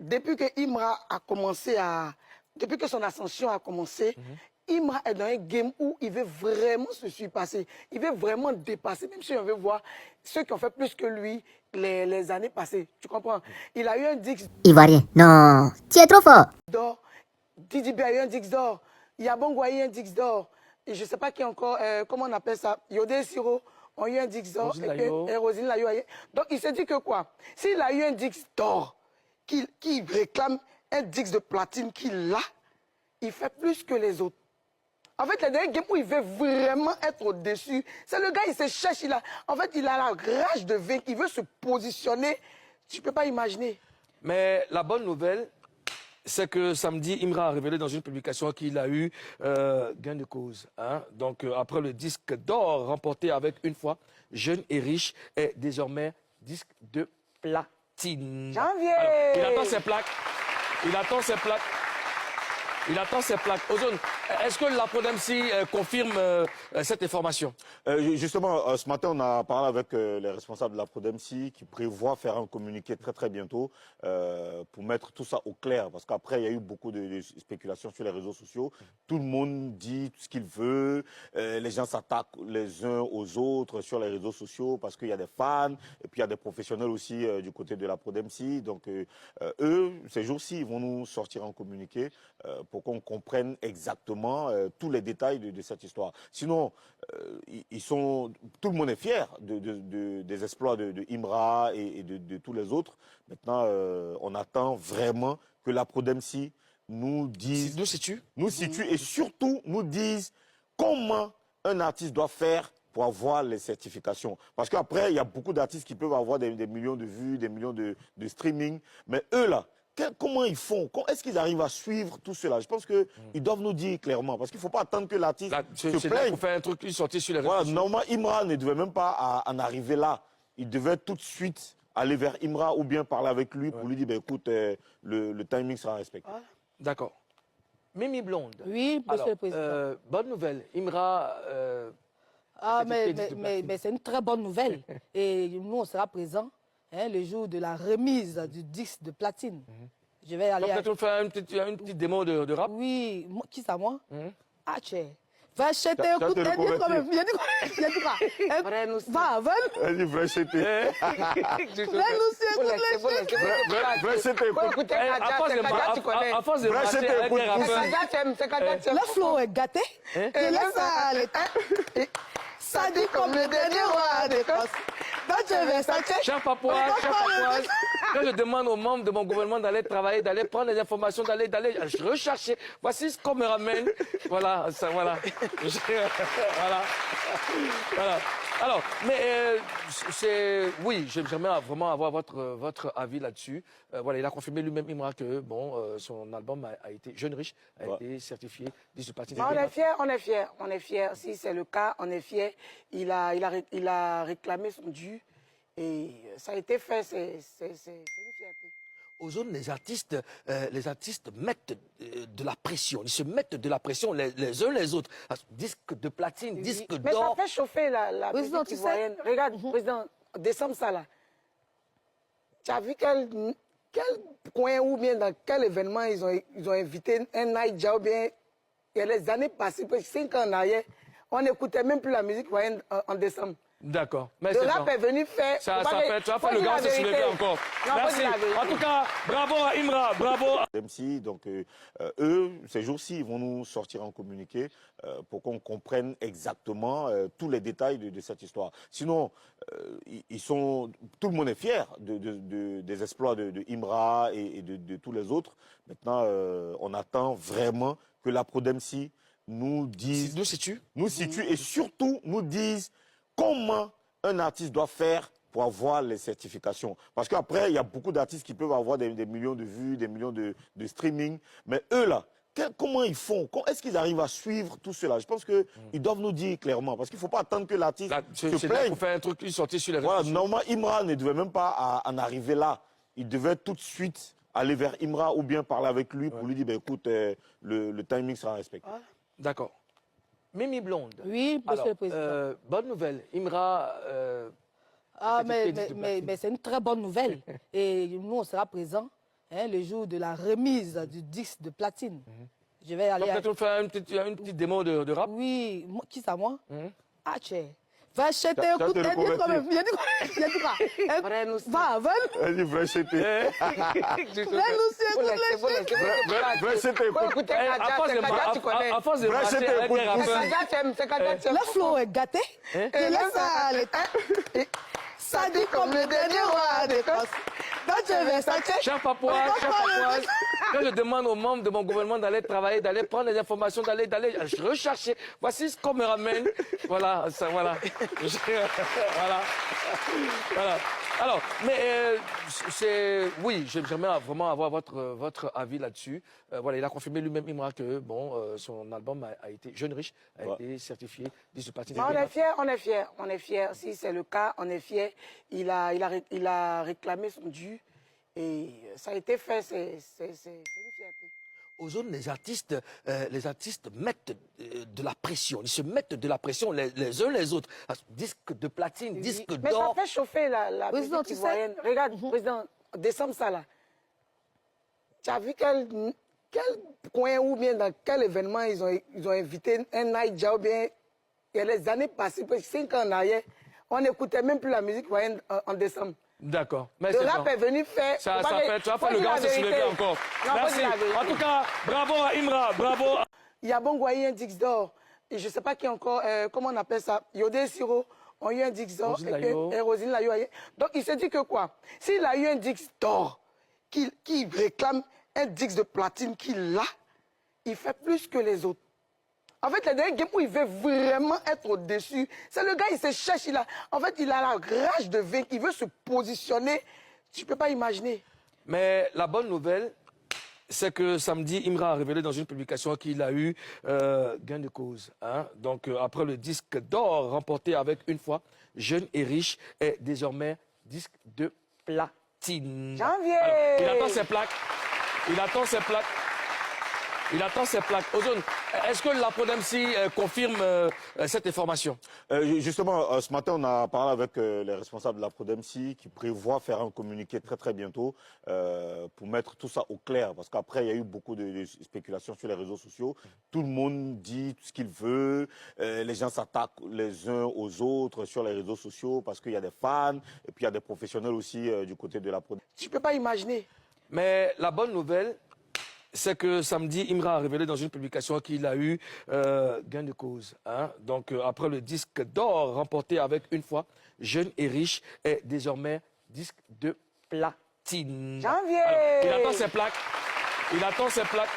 depuis que Imra a commencé à... Depuis que son ascension a commencé, Imra est dans un game où il veut vraiment se surpasser. Il veut vraiment dépasser, même si on veut voir ceux qui ont fait plus que lui les années passées. Tu comprends? Il a eu un Dix Ivoirien, non, tu es trop fort. d'or. Didi B a eu un Dix d'or. Yabongo a eu un Dix d'or. Et je ne sais pas qui encore, comment on appelle ça, Yodé et Siro ont eu un Dix d'or. Et Rosine l'a eu. Donc il s'est dit que quoi? S'il a eu un Dix d'or, qui réclame un Dix de platine qu'il a, il fait plus que les autres. En fait, le dernier game où il veut vraiment être au-dessus, c'est le gars, il se cherche, en fait, il a la rage de vaincre, il veut se positionner. Tu ne peux pas imaginer. Mais la bonne nouvelle, c'est que samedi, Imra a révélé dans une publication qu'il a eu gain de cause. Hein? Donc, après le disque d'or remporté avec Une fois, Jeune et riche est désormais disque de platine. Janvier! Alors, il attend ses plaques. Il attend ses plaques. Il attend ses plaques. Ozone, est-ce que la ProdMC confirme cette information? Justement, ce matin, on a parlé avec les responsables de la ProdMC qui prévoient faire un communiqué très bientôt pour mettre tout ça au clair. Parce qu'après, il y a eu beaucoup de spéculations sur les réseaux sociaux. Tout le monde dit tout ce qu'il veut. Les gens s'attaquent les uns aux autres sur les réseaux sociaux parce qu'il y a des fans et puis il y a des professionnels aussi du côté de la ProdMC. Donc, eux, ces jours-ci, ils vont nous sortir un communiqué pour qu'on comprenne exactement tous les détails de cette histoire. Sinon, tout le monde est fier des exploits de Imra et de tous les autres. Maintenant, on attend vraiment que la ProdMC nous dise, nous situe et surtout nous dise comment un artiste doit faire pour avoir les certifications. Parce qu'après, il y a beaucoup d'artistes qui peuvent avoir des millions de vues, des millions de streaming, mais eux là, comment ils font? Est-ce qu'ils arrivent à suivre tout cela? Je pense qu'ils doivent nous dire clairement. Parce qu'il ne faut pas attendre que l'artiste se plaigne. Pour faire un truc qui sorti sur les réseaux sociaux. Normalement, Imra ne devait même pas en arriver là. Il devait tout de suite aller vers Imra ou bien parler avec lui pour lui dire, écoute, le timing sera respecté. D'accord. Mimi Blonde. Oui, monsieur le Président. Bonne nouvelle. Imra... mais c'est une très bonne nouvelle. Et nous, on sera présents. Hein, le jour de la remise du disque de platine. Je vais aller... Peut-être faire une petite démo de rap? Oui, qui ça, moi? Ah, tu va acheter, écoute, il a dit quoi? Va, va. Elle dit, va acheter. À force de marcher avec les rappeurs. Le flow est gâté. Et là, ça dit comme le dernier roi d'Écosse. Cher Papouas, quand je demande aux membres de mon gouvernement d'aller travailler, d'aller prendre les informations, d'aller rechercher, voici ce qu'on me ramène. Voilà, ça, voilà. Voilà. Alors, mais oui, j'aimerais vraiment avoir votre avis là-dessus. Voilà, il a confirmé lui-même, Imra, que bon, son album a été Jeune Riche, a été certifié disque de platine. On est fiers. Si c'est le cas, on est fiers. Il a réclamé son dû et ça a été fait. C'est une fierté. Aux zones, les artistes mettent de la pression. Ils se mettent de la pression les uns les autres. Disque de platine, disque d'or. Mais ça fait chauffer la musique ivoirienne. Regarde, président, décembre ça là. Tu as vu quel coin ou bien dans quel événement ils ont invité un Naïdja ou bien il y a les années passées, 5 ans en arrière, on n'écoutait même plus la musique ivoirienne en décembre. D'accord. Le rap est venu faire... Tu as fait le grand se soulever encore. Merci. En tout cas, bravo à Imra, bravo. MC, donc eux, ces jours-ci, ils vont nous sortir un communiqué pour qu'on comprenne exactement tous les détails de cette histoire. Sinon, tout le monde est fier des exploits de Imra et de tous les autres. Maintenant, on attend vraiment que la ProdMC nous dise, nous situe et surtout nous dise comment un artiste doit faire pour avoir les certifications. Parce qu'après, il y a beaucoup d'artistes qui peuvent avoir des millions de vues, des millions de streaming. Mais eux, là, comment ils font? Est-ce qu'ils arrivent à suivre tout cela? Je pense qu'ils doivent nous dire clairement. Parce qu'il ne faut pas attendre que l'artiste se plaigne. Pour faire un truc qui sorti sur les réseaux sociaux. Normalement, Imra ne devait même pas en arriver là. Il devait tout de suite aller vers Imra ou bien parler avec lui pour lui dire, écoute, le timing sera respecté. D'accord. Mimi Blonde. Oui, monsieur le Président. Bonne nouvelle. Imra... mais c'est une très bonne nouvelle. Et nous, on sera présents. hein, le jour de la remise du disque de platine. Je vais aller... Peut-être on fait une petite démo de rap. Oui, qui ça, moi? Ah, tiens. Va acheter un T'as coup de te tête, quand même. reconvertir. Il a dit quoi? Il a dit quoi? Vrai, nous, Va, va. Elle dit vrai c'était. Vrai c'était. Écoutez, À force de Vrai, marcher c'était avec les rappeurs. Le flow est gâté. Et laisse ça aller. Ça dit comme le dernier roi d'Écosse. Donc je vais sortir. Cher Papouas, quand je demande aux membres de mon gouvernement d'aller travailler, d'aller prendre des informations, d'aller rechercher, voici ce qu'on me ramène. Voilà, ça, voilà. Voilà. Alors, mais oui, j'aimerais vraiment avoir votre avis là-dessus. Voilà, il a confirmé lui-même, Imra, que bon, son album a été Jeune Riche, a été certifié disque de platine. On est fiers. Si c'est le cas, on est fiers. Il a réclamé son dû et ça a été fait. C'est une fierté. Aux zones, les artistes mettent de la pression. Ils se mettent de la pression les uns les autres. Disque de platine, disque Mais ça d'or. fait chauffer la Président, musique tu sais. ivoirienne. Regarde, président, décembre ça là. Tu as vu quel coin ou bien dans quel événement ils ont invité un Naïdja ou bien il y a les années passées, 5 ans en arrière, on n'écoutait même plus la musique ivoirienne en décembre. D'accord. Mais Le c'est rap bon. est venu faire... Tu vas faire le gars se soulever encore. Merci. En tout cas, bravo à Imra, bravo. Il y a Bongo a eu un Dix d'or. Et je ne sais pas qui encore, comment on appelle ça, Yodé et Siro ont eu un Dix d'or. Et Rosine Layo a eu. Donc il s'est dit que quoi? S'il a eu un Dix d'or, qu'il réclame un Dix de platine qu'il a, il fait plus que les autres. En fait, le dernier game où il veut vraiment être au-dessus, c'est le gars, il se cherche, il a la rage de vaincre, il veut se positionner. Tu ne peux pas imaginer. Mais la bonne nouvelle, c'est que samedi, Imra a révélé dans une publication qu'il a eu gain de cause. Hein? Donc, après le disque d'or remporté avec une fois, Jeune et Riche est désormais disque de platine. Janvier! Alors, il attend ses plaques. Il attend ses plaques. Ozone, est-ce que la Prodemsi confirme cette information? Justement, ce matin, on a parlé avec les responsables de la Prodemsi qui prévoient faire un communiqué très bientôt pour mettre tout ça au clair. Parce qu'après, il y a eu beaucoup de spéculations sur les réseaux sociaux. Tout le monde dit ce qu'il veut. Les gens s'attaquent les uns aux autres sur les réseaux sociaux parce qu'il y a des fans et puis il y a des professionnels aussi du côté de la Prodemsi. Tu ne peux pas imaginer. Mais la bonne nouvelle, c'est que samedi, Imra a révélé dans une publication qu'il a eu gain de cause. Hein? Donc, après le disque d'or remporté avec une fois, Jeune et Riche est désormais disque de platine. Janvier! Alors, il attend ses plaques.